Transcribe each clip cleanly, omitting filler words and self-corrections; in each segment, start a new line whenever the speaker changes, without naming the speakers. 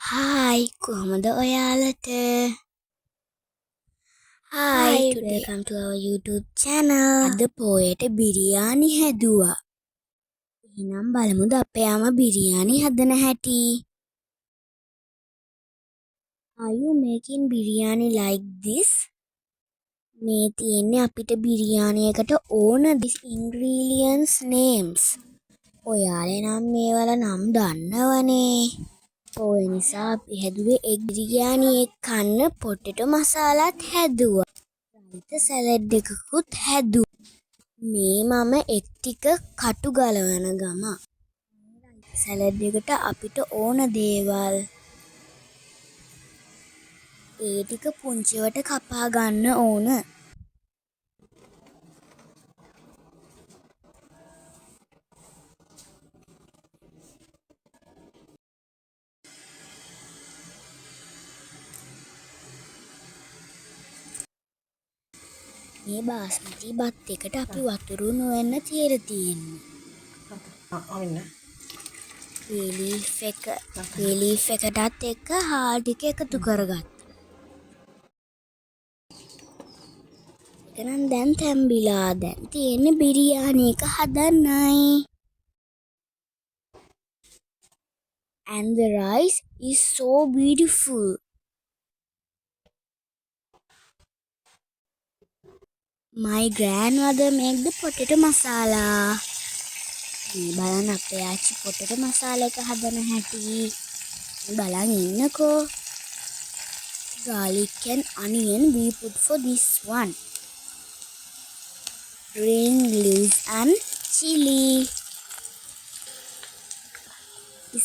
Hi, කොහොමද ඔයාලට? Hi, welcome to our YouTube channel. අද පොයට බිරියානි හැදුවා. එහෙනම් බලමුද අපේ අම්මා බිරියානි හදන හැටි. Are you making biryani like this? මේ තියෙන්නේ අපිට බිරියානි එකට ඕන these ingredients names. ඔයාලා නම් මේවල නම් දන්නවනේ. ඔය නිසා අපි හැදුවේ එග් බිරියානි එක කන්න පොටේටෝ මසාලාත් හැදුවා. රයිත සැලඩ් එකකුත් හැදුවා. මේ මම එක් ටික කටු ගලවන ගම. සැලඩ් එකට අපිට ඕන දේවල් ඒ ටික පුංචිවට කපා ගන්න ඕන. මේ බාස්මති බත් එකට අපි වතුරු නොවෙන්න තියලා තියෙන්නේ. ලීෆ් එකටත් එක්ක හාල් ටික එකතු කරගත්තා. ඒක නම් දැන් තැම්බිලා දැන් තියෙන්නේ බිරියානි එක හදන්නයි. And the rice is so beautiful. My grandmother make the potato masala. මේ බලන්න අපේ ආච්චි potato masala එක හදන හැටි. බලන් ඉන්නකෝ. Garlic and onion we put for this one. Green leaves and chili.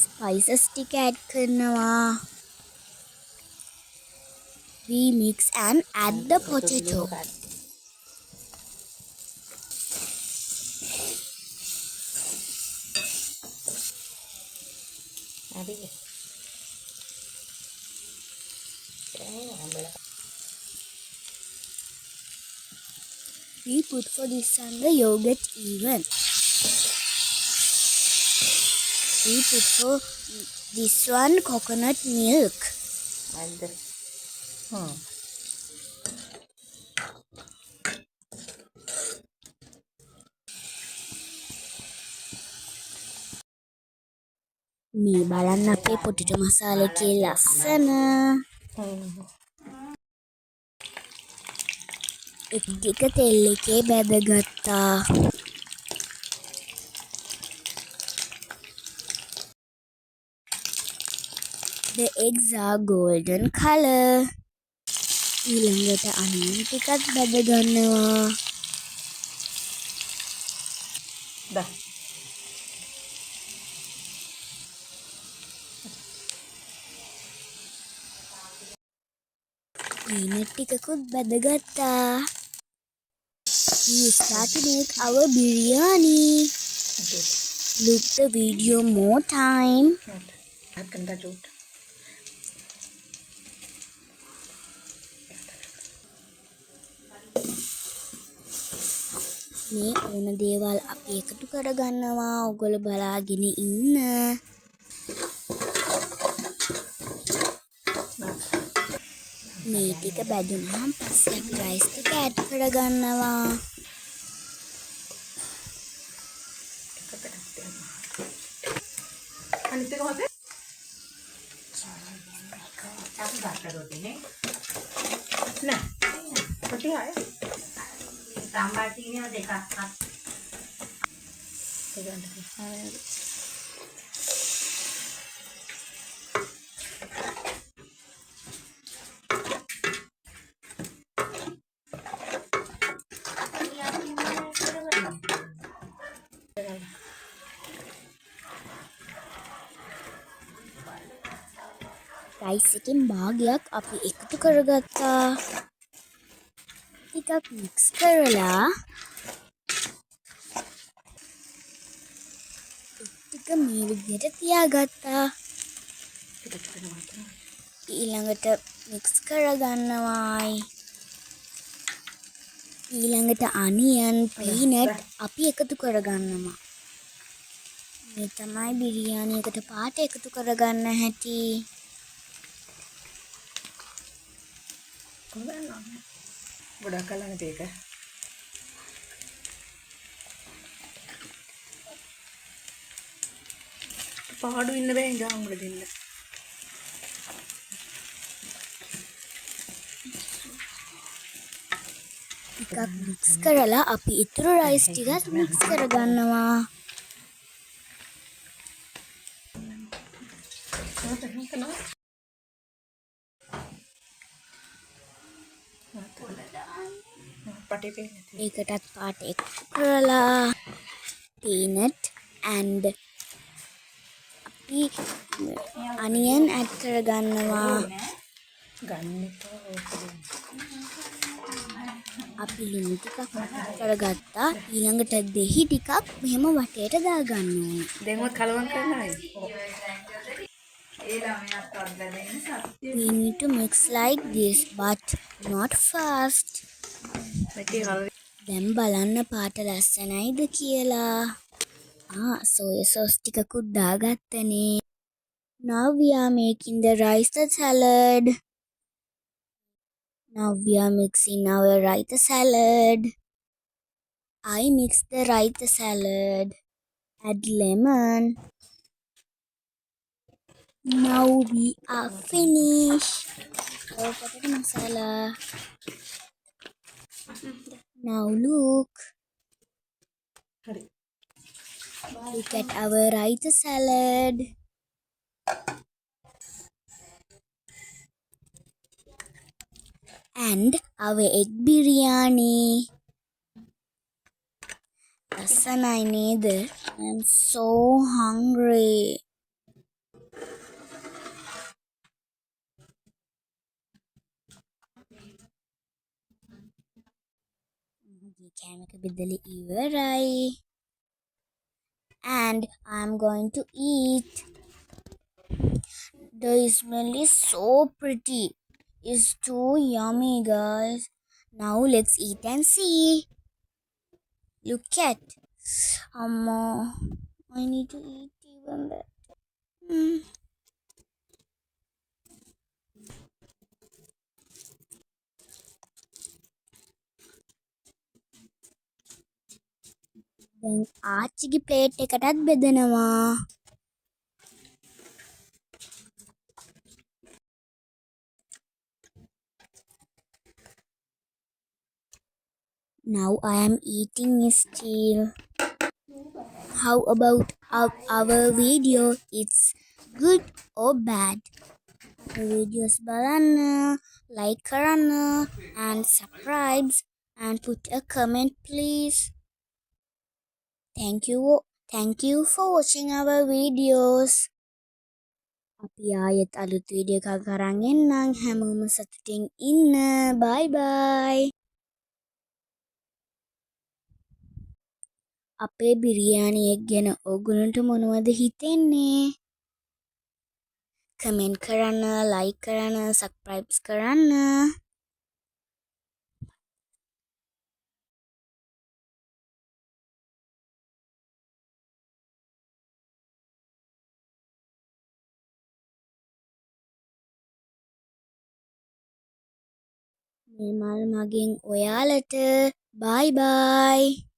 Spices ටික add කරනවා. We mix and add the potato. We put for this one the yogurt even. We put for this one coconut milk. මේ බලන්න අපේ potato මසාලා එකේ ලස්සන. එක් ටික තෙල් එකේ බැදගත්තා. The eggs are golden color. ඊළඟට අනියන් ටිකත් බැද ගන්නවා. Peanut ටිකකුත් බැදගත්තා. We start to make our biryani. Look the video more time. මේ ඕන දේවල් අපි එකතු කරගන්නවා. ඔයගොල්ලෝ බලාගෙන ඉන්න. මේ ටික බැදුනහම පස්සේ අපි රයිස් ටික ඇඩ් කරගන්නවා. රයිස් එකෙන් භාගයක් අපි එකතු කරගත්තා. ටිකක් මික්ස් කරලා ටික මේ විදිහට තියාගත්තා. ඊළඟට මික්ස් කරගන්නවායි. ඊළඟට අනියන් පීනට් අපි එකතු කරගන්නවා. මේ තමයි බිරියානි එකට පාට එකතු කරගන්න හැටි.
ගොඩක් කලන්න ඒක පාඩු ඉන්න බෑ ඉඳාංගල දෙන්න
ටිකක් මික්ස් කරලා අපි ඉතුරු රයිස් ටිකත් මික්ස් කරගන්නවා. ඒකටත් පාට එකතු කරලා peanut and අපි onion add කරගන්නවා. අපි ලුණු ටිකක් කරගත්තා. ඊළඟට දෙහි ටිකක් මෙහෙම වටේට දාගන්න ඕනේ.
දැන්වත් කලවම් කරන්නයි
We need to mix like this but not fast. දැන් බලන්න පාට ලස්සනයිද කියලා. soya sauce ටිකකුත් දාගත්තනේ. Now we are making the raita salad. Now we are mixing our raita salad. I mix the raita salad. Add lemon. Now we are finished. Potato masala. Now look. Look at our raita salad. And our egg biryani. Lasanai ned. I'm so hungry. කෑමක බෙදලා ඉවරයි. And I'm going to eat. The smell is so pretty. It's too yummy, guys. Now let's eat and see. Look at. Amma, I need to eat even better. දැන් ආච්චිගේ plate එකටත් බෙදනවා. Now I am eating still. How about our video? It's good or bad? Videos බලන්න, like කරන්න, and subscribe and put a comment please. Thank you for watching our videos. අපි ආයෙත් අලුත් video එකක් අරන් එන්නම්. හැමෝම සතුටින් ඉන්න. bye bye. අපේ බිරියානියක් ගැන ඔයගොල්ලන්ට මොනවද හිතෙන්නේ? කමෙන්ට් කරන්න, ලයික් කරන්න, සබ්ස්ක්‍රයිබ් කරන්න. මේ මල් මගෙන් ඔයාලට bye bye.